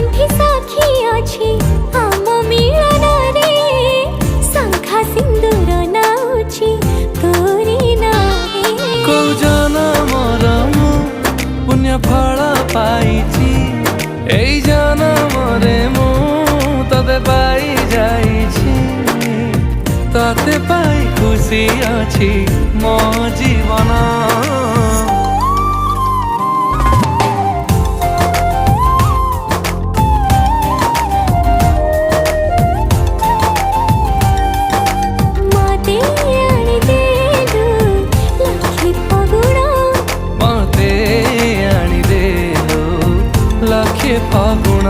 आंठी साखी अछि आम मिलन रे शंखा सिंदूर नाउछि तोरी नाहे को जनमर मु पुण्य फल पाइछि एई जनमरे मु तते पाई जाइछि तते पाई खुशी अछि मो जीवन मते आनी देलु लखे फागुण